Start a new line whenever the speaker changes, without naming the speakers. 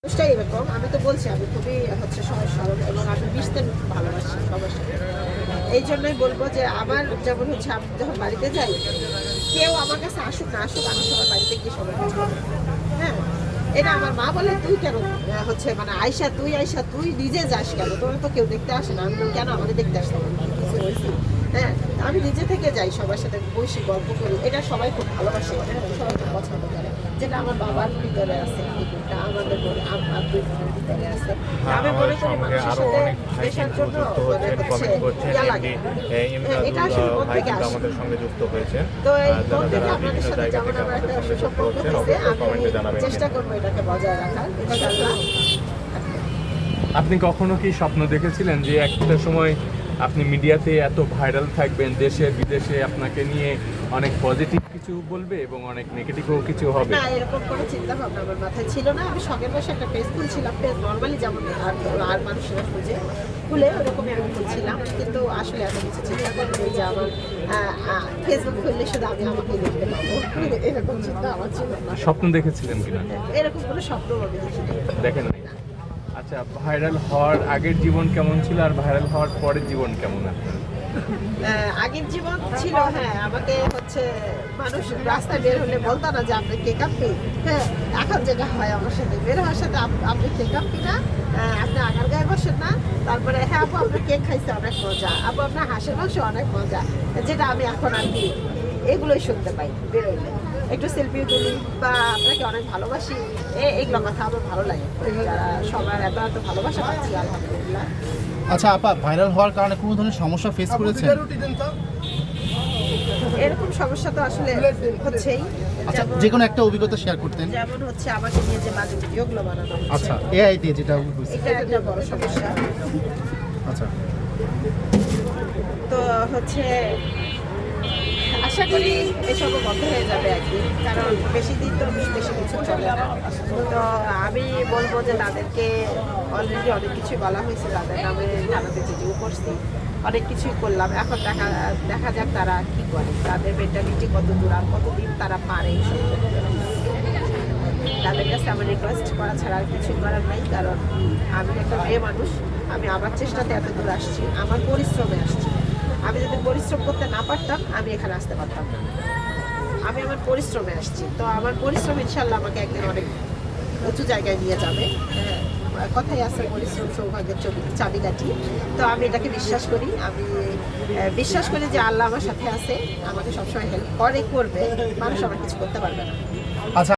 মানুষটাই এরকম। আমি তো বলছি আমি খুবই সহজ সরল এবং আমি মিশতে ভালোবাসি সবার সাথে। এই জন্যই বলবো যে আমার যেমন আমি যখন বাড়িতে যাই, কেউ আমার কাছে আসুক না আসুক, আমি সবার বাড়িতে গিয়ে সবার কাছে বলি। হ্যাঁ, এটা আমার মা বলে তুই কেন আয়শা তুই নিজে যাস কেন, তোরা তো কেউ দেখতে আসে না। আমি বলি, কেন আমাকে দেখতে আসতে হবে? কিছু হয়েছে? হ্যাঁ, আমি নিজে থেকে যাই, সবার সাথে বসি, গল্প করি। এটা সবাই খুব ভালোবাসে, এটা সবাই খুব পছন্দ করে। যেটা আমার বাবার ভিতরে আছে, এটা আমাদের আমার দুই বোনের ভিতরে আছে। আমি মনে করি মানুষের সাথে মেশার জন্য ইয়া লাগে। এটা আসলে মন থেকে আসে। তো এই মন থেকে আপনাদের সাথে যেমন আমার একটা সুসম্পর্ক হয়েছে, আমি চেষ্টা করবো এটাকে বজায় রাখার, ইনশাআল্লাহ।
আপনি কখনো কি স্বপ্ন দেখেছিলেন যে একটা সময় আপনি মিডিয়াতে এত ভাইরাল থাকবেন, দেশে বিদেশে আপনাকে নিয়ে অনেক পজিটিভ কিছু বলবে এবং অনেক নেগেটিভও কিছু হবে?
না, এরকম কোনো চিন্তা ভাবনা আমার মাথায় ছিল না। আমি শখের বসে একটা পেজ খুলছিলাম, পেজ নর্মালি যেমন আর মানুষেরা খুলে ওরকমই আমি খুলছিলাম, কিন্তু আসলে এত কিছু চিন্তা করিনি যে আমার ফেসবুক খুললে শুধু আমি আমাকে দেখতে পাবো, এরকম চিন্তা আমার ছিল না।
স্বপ্ন দেখেছিলেন কিনা?
এরকম কোনো স্বপ্ন আমি দেখিনি।
দেখেন নাই। আচ্ছা, ভাইরাল হওয়ার আগের জীবন কেমন ছিল আর ভাইরাল হওয়ার পরের জীবন কেমন আপনার?
আগের জীবন ছিল, হ্যাঁ, আমাকে মানুষ রাস্তায় বের হলে বলতো না যে আপনি কেক আপনি। হ্যাঁ, এখন যেটা হয় আমার সাথে বের হওয়ার সাথে, আপনি কেক আপনি না, আপনি আগার গায়ে বসেন না, তারপরে হ্যাঁ আপু আপনার কেক খাইছে অনেক মজা, আপু আপনার হাঁসের মাংস অনেক মজা, যেটা আমি এখন আর কি এগুলোই শুনতে পাই বের হইলে। একটু সেলফি তুলি বা আপনাকে অনেক ভালোবাসি, এইগুলো কথা আমার ভালো লাগে। যারা সবার এত এত ভালোবাসা পাচ্ছি, আলহামদুলিল্লাহ।
আচ্ছা আপা, ভাইরাল হওয়ার কারণে কোনো ধরনের সমস্যা ফেস করেছেন?
এরকম সমস্যা তো আসলে হচ্ছেই।
আচ্ছা, যে কোনো একটা অভিজ্ঞতা শেয়ার করতেন।
যেমন আমাকে নিয়ে যে বাজে ভিডিওগুলো বানানো হচ্ছে,
আচ্ছা, এআই দিয়ে যেটা হয়েছে।
এটা একটা বড় সমস্যা।
আচ্ছা,
তো আশা করি এসবও বন্ধ হয়ে যাবে একদিন, কারণ বেশি দিন তো বেশি কিছু চলে না। তো আমি বলবো যে তাদেরকে অলরেডি অনেক কিছুই বলা হয়েছে, তাদের নামে থানাতে চিঠিও করছি, অনেক কিছুই করলাম। এখন দেখা যাক তারা কি করে, তাদের মেন্টালিটি কত দূর আর কতদিন তারা পারে এইসব করতে। তাদের কাছে আমার রিকোয়েস্ট করা ছাড়া আর কিছু করার নাই, কারণ আমি একটা মেয়ে মানুষ, আমি আমার চেষ্টাতে এত দূর আসছি, আমার পরিশ্রমে আসছি। আমি যদি পরিশ্রম করতে না পারতাম, আমি এখানে আসতে পারতাম না। আমি আমার পরিশ্রমে আসছি, তো আমার পরিশ্রম ইনশাল্লাহ আমাকে একদিন অনেক উঁচু জায়গায় নিয়ে যাবে। কথাই আছে, পরিশ্রম সৌভাগ্যের চাবিকাঠি। তো আমি এটাকে বিশ্বাস করি। আমি বিশ্বাস করি যে আল্লাহ আমার সাথে আছে, আমাকে সবসময় হেল্প করবে। মানুষ আমার কিছু করতে পারবে না।
আচ্ছা।